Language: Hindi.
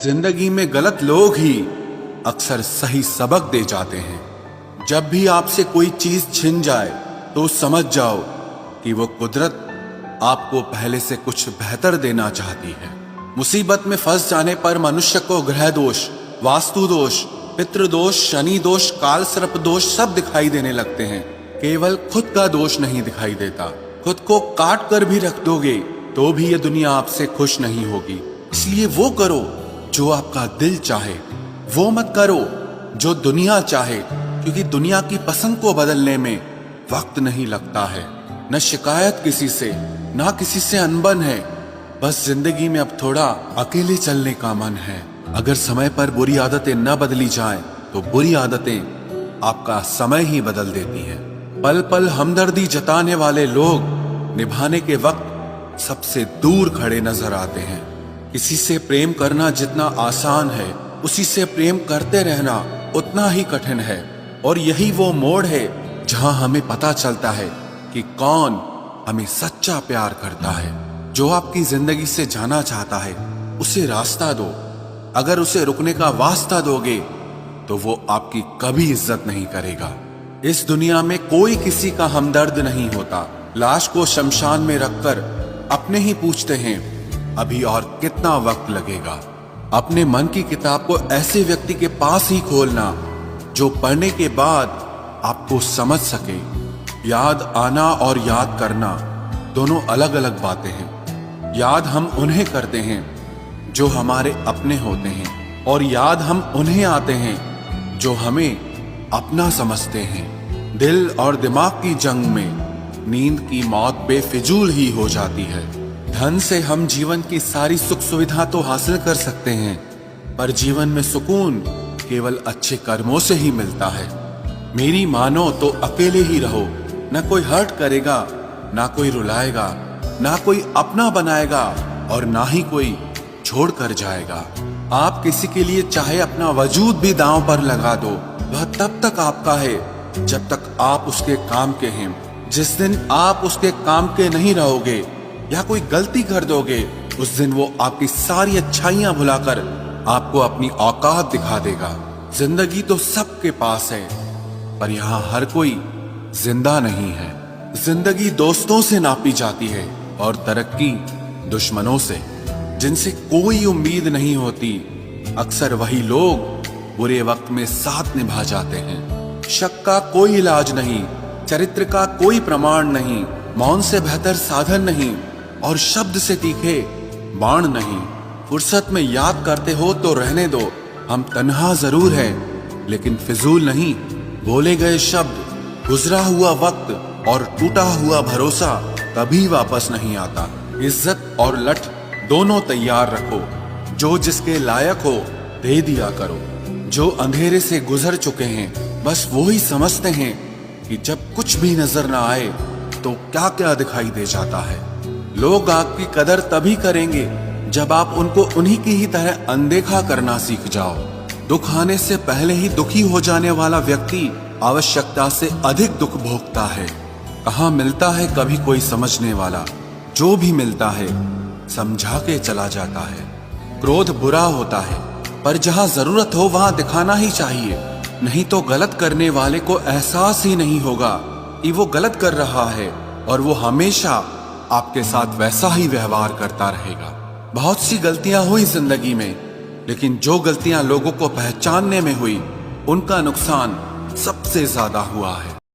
जिंदगी में गलत लोग ही अक्सर सही सबक दे जाते हैं। जब भी आपसे कोई चीज छिन जाए तो समझ जाओ कि वो कुदरत आपको पहले से कुछ बेहतर देना चाहती है। मुसीबत में फंस जाने पर मनुष्य को ग्रह दोष, वास्तु दोष, पितृ दोष, शनि दोष, काल सर्प दोष सब दिखाई देने लगते हैं। केवल खुद का दोष नहीं दिखाई देता। खुद को काट कर भी रख दोगे तो भी ये दुनिया आपसे खुश नहीं होगी। इसलिए वो करो जो आपका दिल चाहे, वो मत करो जो दुनिया चाहे, क्योंकि दुनिया की पसंद को बदलने में वक्त नहीं लगता है। न शिकायत किसी से, ना किसी से अनबन है। बस जिंदगी में अब थोड़ा अकेले चलने का मन है। अगर समय पर बुरी आदतें न बदली जाएं, तो बुरी आदतें आपका समय ही बदल देती हैं। पल पल हमदर्दी जताने वाले लोग निभाने के वक्त सबसे दूर खड़े नजर आते हैं। किसी से प्रेम करना जितना आसान है, उसी से प्रेम करते रहना उतना ही कठिन है। और यही वो मोड़ है जहां हमें पता चलता है कि कौन हमें सच्चा प्यार करता है। जो आपकी जिंदगी से जाना चाहता है, उसे रास्ता दो। अगर उसे रुकने का वास्ता दोगे तो वो आपकी कभी इज्जत नहीं करेगा। इस दुनिया में कोई किसी का हमदर्द नहीं होता। लाश को शमशान में रखकर अपने ही पूछते हैं, अभी और कितना वक्त लगेगा। अपने मन की किताब को ऐसे व्यक्ति के पास ही खोलना जो पढ़ने के बाद आपको समझ सके। याद आना और याद करना दोनों अलग अलग बातें हैं। याद हम उन्हें करते हैं जो हमारे अपने होते हैं, और याद हम उन्हें आते हैं जो हमें अपना समझते हैं। दिल और दिमाग की जंग में नींद की मौत बेफिजूल ही हो जाती है। धन से हम जीवन की सारी सुख सुविधा तो हासिल कर सकते हैं, पर जीवन में सुकून केवल अच्छे कर्मों से ही मिलता है। मेरी मानो तो अकेले ही रहो। ना कोई हर्ट करेगा, ना कोई रुलाएगा, ना कोई अपना बनाएगा, और ना ही कोई छोड़ कर जाएगा। आप किसी के लिए चाहे अपना वजूद भी दांव पर लगा दो, वह तब तक आपका है जब तक आप उसके काम के हैं। जिस दिन आप उसके काम के नहीं रहोगे या कोई गलती कर दोगे, उस दिन वो आपकी सारी अच्छाइयां भुलाकर आपको अपनी औकात दिखा देगा। जिंदगी तो सबके पास है, पर यहाँ हर कोई जिंदा नहीं है। जिंदगी दोस्तों से नापी जाती है और तरक्की दुश्मनों से। जिनसे कोई उम्मीद नहीं होती, अक्सर वही लोग बुरे वक्त में साथ निभा जाते हैं। शक का कोई इलाज नहीं, चरित्र का कोई प्रमाण नहीं, मौन से बेहतर साधन नहीं, और शब्द से तीखे बाण नहीं। फुर्सत में याद करते हो तो रहने दो, हम तन्हा जरूर हैं लेकिन फिजूल नहीं। बोले गए शब्द, गुजरा हुआ वक्त और टूटा हुआ भरोसा कभी वापस नहीं आता। इज्जत और लठ दोनों तैयार रखो। जो जिसके लायक हो दे दिया करो। जो अंधेरे से गुजर चुके हैं, बस वो ही समझते हैं कि जब कुछ भी नजर ना आए तो क्या क्या दिखाई दे जाता है। लोग आपकी कदर तभी करेंगे जब आप उनको उन्हीं की ही तरह अनदेखा करना सीख जाओ। दुख आने से पहले ही दुखी हो जाने वाला व्यक्ति आवश्यकता से अधिक दुख भोगता है। कहाँ मिलता है कभी कोई समझने वाला, जो भी मिलता है समझा के चला जाता है। क्रोध बुरा होता है, पर जहाँ जरूरत हो वहाँ दिखाना ही चाहिए, नहीं तो गलत करने वाले को एहसास ही नहीं होगा कि वो गलत कर रहा है, और वो हमेशा आपके साथ वैसा ही व्यवहार करता रहेगा। बहुत सी गलतियां हुई जिंदगी में, लेकिन जो गलतियां लोगों को पहचानने में हुई, उनका नुकसान सबसे ज्यादा हुआ है।